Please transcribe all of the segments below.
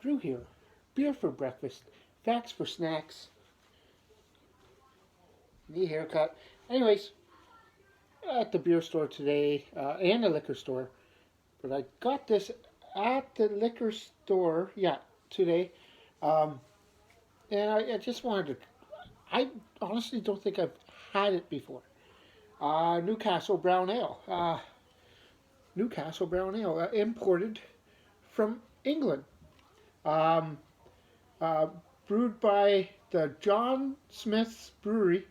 Drew here. Beer for breakfast, facts for snacks, knee haircut. Anyways, at the beer store today and the liquor store, but I got this at the liquor store, yeah, today. Um, and I just wanted to, I honestly don't think I've had it before. Newcastle Brown Ale. Newcastle Brown Ale, imported from England. Um, uh, Brewed by the John Smith's Brewery,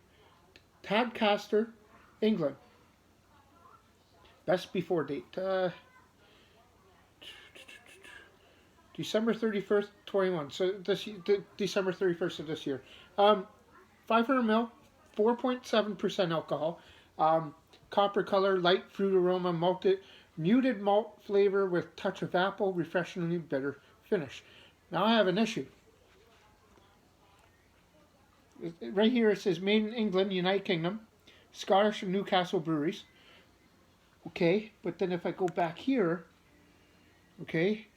Tadcaster, England. Best before date. December 31st, 21. So December 31st of this year. 500 ml, 4.7% alcohol. Copper color, light fruit aroma, muted malt flavor with touch of apple, refreshingly bitter finish. Now I have an issue. Right here it says made in England, United Kingdom, Scottish and Newcastle breweries. Okay, but then if I go back here, okay,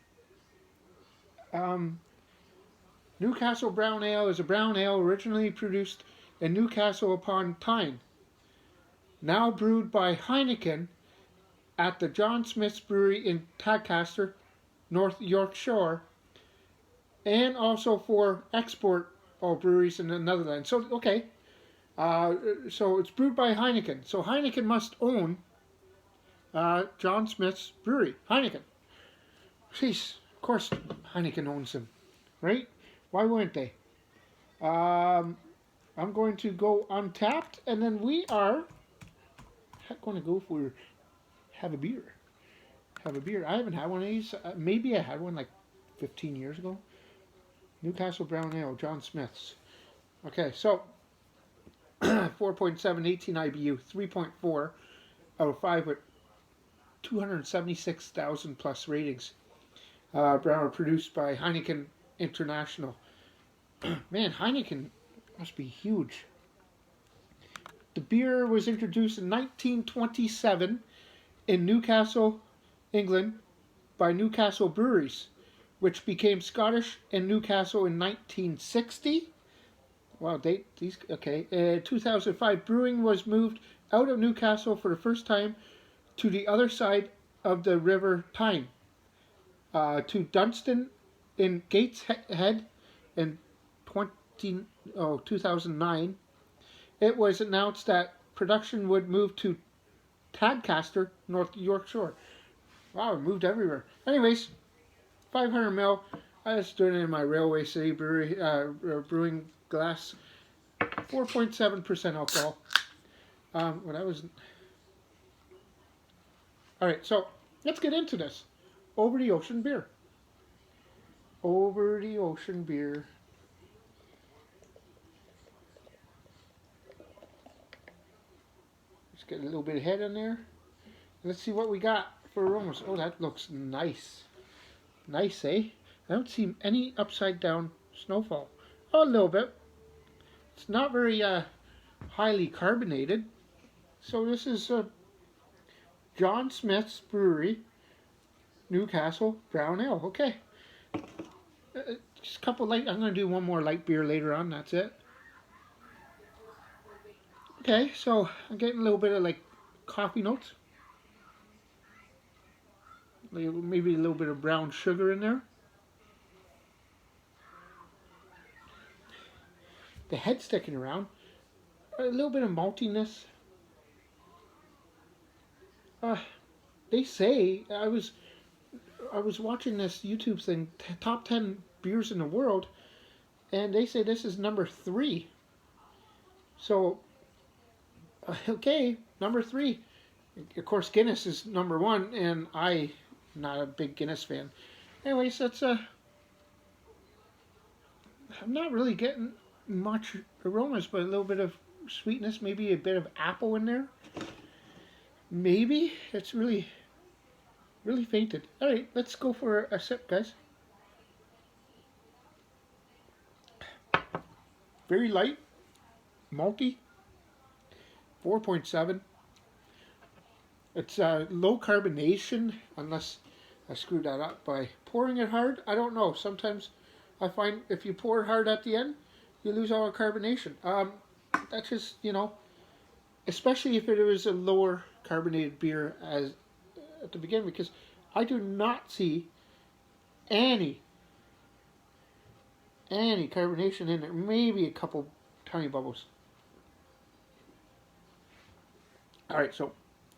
Newcastle Brown Ale is a brown ale originally produced in Newcastle upon Tyne, now brewed by Heineken at the John Smith's Brewery in Tadcaster, North Yorkshire, and also for export breweries in the Netherlands. So, okay, so it's brewed by Heineken. So Heineken must own John Smith's Brewery. Heineken. Jeez, of course Heineken owns them, right? Why wouldn't they? I'm going to go Untapped, and then we are going to go for have a beer. Have a beer. I haven't had one of these. Maybe I had one like 15 years ago. Newcastle Brown Ale, John Smith's. Okay, so 4.7, 18 IBU, 3.4 out of 5 with 276,000 plus ratings. Brown produced by Heineken International. Man, Heineken must be huge. The beer was introduced in 1927 in Newcastle, England, by Newcastle Breweries, which became Scottish in Newcastle in 1960. Wow, these okay. 2005, brewing was moved out of Newcastle for the first time to the other side of the River Tyne, to Dunstan in Gateshead in 2009. It was announced that production would move to Tadcaster, North Yorkshire. Wow, it moved everywhere. Anyways, 500 ml. I just doing it in my Railway City brewery, brewing glass. 4.7% alcohol. When I was. All right, so let's get into this. Over the Ocean beer. Over the Ocean beer. Just get a little bit of head in there. Let's see what we got for aromas. Oh, that looks nice. Nice, eh? I don't see any upside down snowfall. Oh, a little bit. It's not very highly carbonated. So this is John Smith's Brewery, Newcastle Brown Ale. Okay. Just a couple light. I'm going to do one more light beer later on. That's it. Okay, so I'm getting a little bit of like coffee notes. Maybe a little bit of brown sugar in there. The head sticking around. A little bit of maltiness. They say I was watching this YouTube thing, top 10 beers in the world, and they say this is number 3. So, okay, number 3. Of course, Guinness is number 1, and I'm not a big Guinness fan. Anyways, that's I'm not really getting much aromas, but a little bit of sweetness, maybe a bit of apple in there. Maybe it's really fainted. All right, let's go for a sip, guys. Very light, malty, 4.7. It's low carbonation, unless I screwed that up by pouring it hard. I don't know. Sometimes I find if you pour it hard at the end, you lose all the carbonation. That's just, especially if it was a lower carbonated beer as at the beginning, because I do not see any carbonation in there. Maybe a couple tiny bubbles. All right, so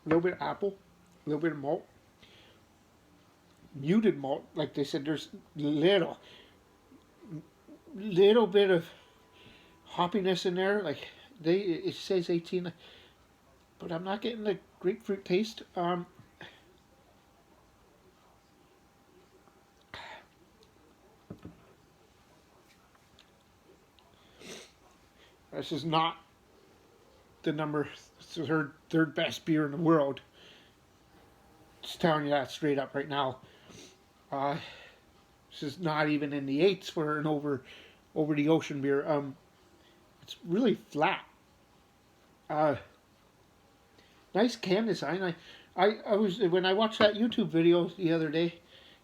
a little bit of apple, a little bit of malt, muted malt. Like they said, there's little bit of hoppiness in there. Like it says 18, but I'm not getting the grapefruit taste. This is not the third best beer in the world. Just telling you that straight up right now. This is not even in the eights for an over the ocean beer. It's really flat. Nice can design. I was when I watched that YouTube video the other day,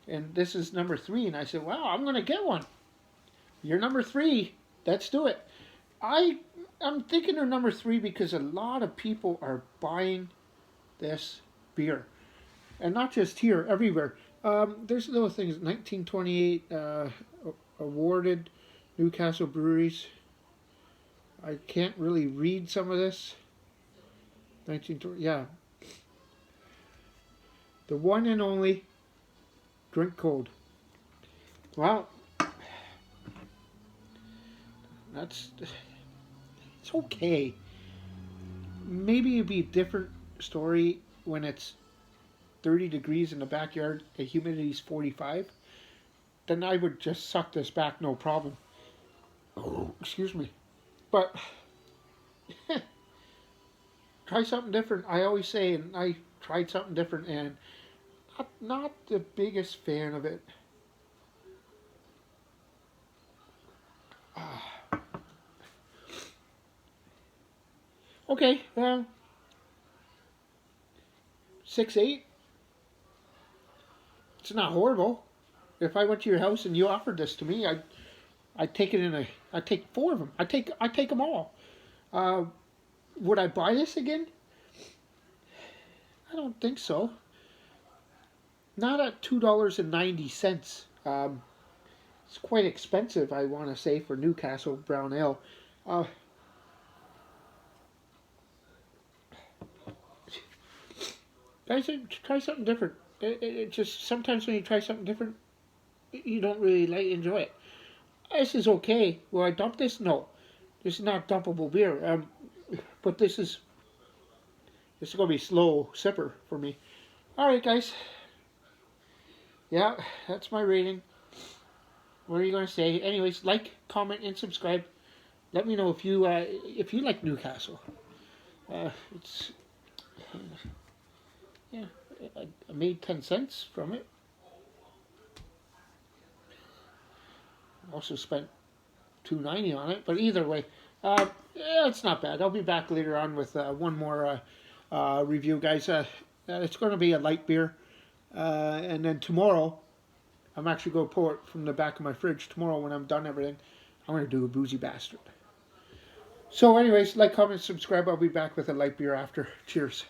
and this is number 3, and I said, "Wow, I'm gonna get one." You're number 3. Let's do it. I'm thinking they're number 3 because a lot of people are buying this beer, and not just here, everywhere. There's little things. 1928 awarded Newcastle breweries. I can't really read some of this. 1920, yeah. The one and only drink cold. Well, it's okay. Maybe it'd be a different story when it's 30 degrees in the backyard, the humidity's 45. Then I would just suck this back, no problem. Oh, excuse me. But try something different. I always say, and I tried something different, and not the biggest fan of it. Okay, well, 6.8. It's not horrible. If I went to your house and you offered this to me, I'd take it I'd take 4 of them. I take them all. Would I buy this again? I don't think so. Not at $2.90. It's quite expensive, I want to say, for Newcastle Brown Ale. Guys, try something different. It just sometimes when you try something different, you don't really enjoy it. This is okay. Will I dump this? No, this is not dumpable beer. But this is gonna be slow sipper for me. All right, guys. Yeah, that's my rating. What are you gonna say? Anyways, like, comment, and subscribe. Let me know if you like Newcastle. It's yeah, I made 10 cents from it. Also spent $2.90 on it, but either way, yeah, it's not bad. I'll be back later on with one more review, guys. It's going to be a light beer, and then tomorrow, I'm actually going to pour it from the back of my fridge. Tomorrow, when I'm done everything, I'm going to do a boozy bastard. So, anyways, like, comment, subscribe. I'll be back with a light beer after. Cheers.